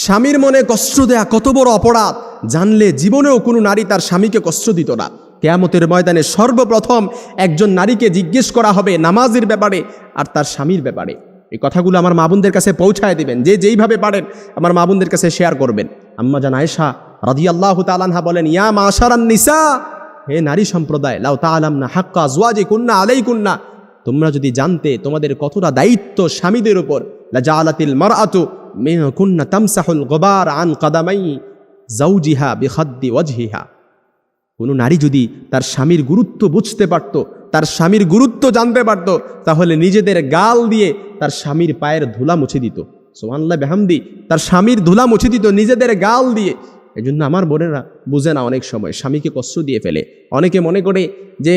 স্বামীর মনে কষ্ট দেয়া কত বড় অপরাধ জানলে জীবনেও কোনো নারী তার স্বামীকে কষ্ট দিত না। কিয়ামতের ময়দানে সর্বপ্রথম একজন নারীকে জিজ্ঞেস করা হবে নামাজের ব্যাপারে আর তার স্বামীর ব্যাপারে। এই কথাগুলো আমার মা বোনদের কাছে পৌঁছায় দিবেন, যে যেইভাবে পারেন আমার মা বোনদের কাছে শেয়ার করবেন। আম্মা জান আয়েশা রাদিয়াল্লাহু তাআলা আনহা বলেন, ইয়া মাশারান নিসা, হে নারী সম্প্রদায়, লাউ তাআলামনা হাক্কা আজওয়াজিকুন্না আলাইকুন্না, তোমরা যদি জানতে তোমাদের কতটা দায়িত্ব স্বামীদের উপর, লা জাআলাতিল মারআতু মিনকুন্না তামসাহুল গুবার আন কাদামাই যাওজিহা বিখাদ্দি ওয়াজহিহা। কোনো নারী যদি তার স্বামীর গুরুত্ব বুঝতে পারত, তার স্বামীর গুরুত্ব জানতে পারত, তাহলে নিজেদের গাল দিয়ে তার স্বামীর পায়ের ধুলা মুছে দিত। সুবহানাল্লাহ বিহামদি, তার স্বামীর ধুলা মুছে দিত নিজেদের গাল দিয়ে। এই জন্য আমার বোনেরা বুঝে না, অনেক সময় স্বামীকে কষ্ট দিয়ে ফেলে। অনেকে মনে করে যে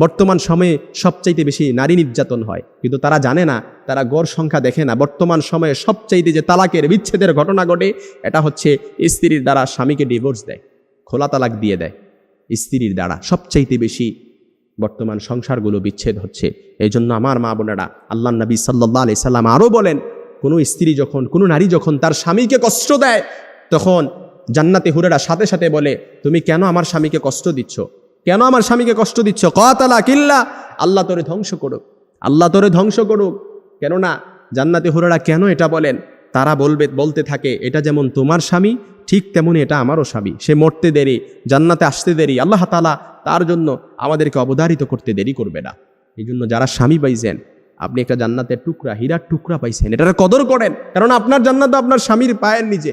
বর্তমান সময়ে সবচাইতে বেশি নারী নির্যাতন হয়, কিন্তু তারা জানে না, তারা গড় সংখ্যা দেখে না। বর্তমান সময়ে সবচাইতে যে তালাকের বিচ্ছেদের ঘটনা ঘটে, এটা হচ্ছে স্ত্রীর দ্বারা স্বামীকে ডিভোর্স দেয়, খোলা তালাক দিয়ে দেয়। স্ত্রীর দ্বারা সবচাইতে বেশি বর্তমান সংসারগুলো বিচ্ছেদ হচ্ছে। এই জন্য আমার মা বোনেরা, আল্লাহর নবী সাল্লাল্লাহু আলাইহি সাল্লাম আরও বলেন, কোনো নারী যখন তার স্বামীকে কষ্ট দেয়, তখন জান্নাতে হুরেরা সাথে সাথে বলে, তুমি কেন আমার স্বামীকে কষ্ট দিচ্ছ, কেন আমার স্বামীকে কষ্ট দিচ্ছ? কাতালা কিল্লা, আল্লাহ তোরে ধ্বংস করুক, আল্লাহ তোরে ধ্বংস করুক। কেননা জান্নাতে হুরেরা কেন এটা বলেন? তারা বলতে থাকে, এটা যেমন তোমার স্বামী, ঠিক তেমনি এটা আমারও স্বামী। সে মরতে দেরি, জান্নাতে আসতে দেরি, আল্লাহ তাআলা তার জন্য আমাদেরকে অবধারিত করতে দেরি করবে না। এই জন্য যারা স্বামী পাইছেন, আপনি একটা জান্নাতের টুকরা, হীরার টুকরা পাইছেন, এটার কদর করেন। কারণ আপনার জান্নাত আপনার স্বামীর পায়ের নিচে,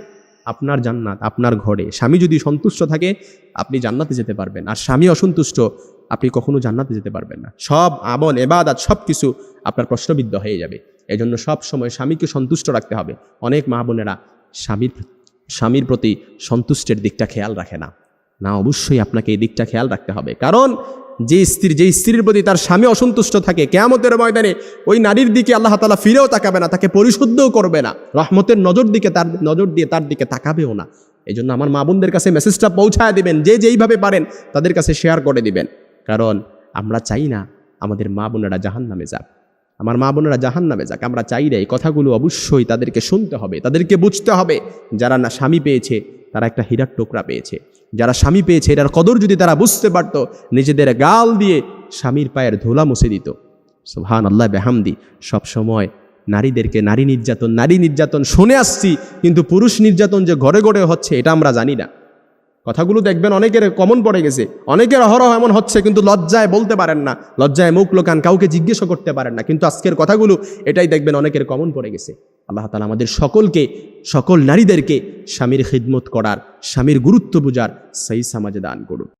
আপনার জান্নাত আপনার ঘরে। স্বামী যদি সন্তুষ্ট থাকে আপনি জান্নাতে যেতে পারবেন, আর স্বামী অসন্তুষ্ট আপনি কখনো জান্নাতে যেতে পারবেন না। সব আমল ইবাদত সব কিছু আপনার প্রশ্নবিদ্ধ হয়ে যাবে। এই জন্য সব সময় স্বামীকে সন্তুষ্ট রাখতে হবে। অনেক মা বোনেরা স্বামীর প্রতি সন্তুষ্টের দিকটা খেয়াল রাখে না। অবশ্যই আপনাকে এই দিকটা খেয়াল রাখতে হবে। কারণ যে স্ত্রীর প্রতি তার স্বামী অসন্তুষ্ট থাকে, কিয়ামতের ময়দানে ওই নারীর দিকে আল্লাহ তাআলা ফিরেও তাকাবে না, তাকে পরিশুদ্ধও করবে না, রহমতের নজর দিয়ে তার দিকে তাকাবেও না। এই জন্য আমার মা বোনদের কাছে মেসেজটা পৌঁছায় দিবেন, যে যেইভাবে পারেন তাদের কাছে শেয়ার করে দিবেন। কারণ আমরা চাই না আমাদের মা বোনেরা জাহান্নামে যাক, আমার মা বোনেরা জাহান্নামে যাক। আমরা চাই না। এই কথাগুলো অবশ্যই তাদেরকে শুনতে হবে, তাদেরকে বুঝতে হবে। যারা না স্বামী পেয়েছে তারা একটা হীরার টুকরা পেয়েছে। যারা স্বামী পেয়েছে এটার কদর যদি তারা বুঝতে পারত, নিজেদের গাল দিয়ে স্বামীর পায়ের ধুলা মুছে দিত। সুবহানাল্লাহ বিহামদি। সবসময় নারীদেরকে নারী নির্যাতন শুনে আসছি, কিন্তু পুরুষ নির্যাতন যে ঘরে ঘরে হচ্ছে এটা আমরা জানি না। কথাগুলো দেখবেন অনেকের কমন পড়ে গেছে, অনেকের অহরহ এমন হচ্ছে, কিন্তু লজ্জায় বলতে পারেন না, লজ্জায় মুখ লোকান, কাউকে জিজ্ঞেসও করতে পারেন না। কিন্তু আজকের কথাগুলো এটাই দেখবেন অনেকের কমন পড়ে গেছে। আল্লাহ তাআলা আমাদের সকল নারীদেরকে স্বামীর খিদমত করার, স্বামীর গুরুত্ব বুঝার সহি সমাজ দান করুন।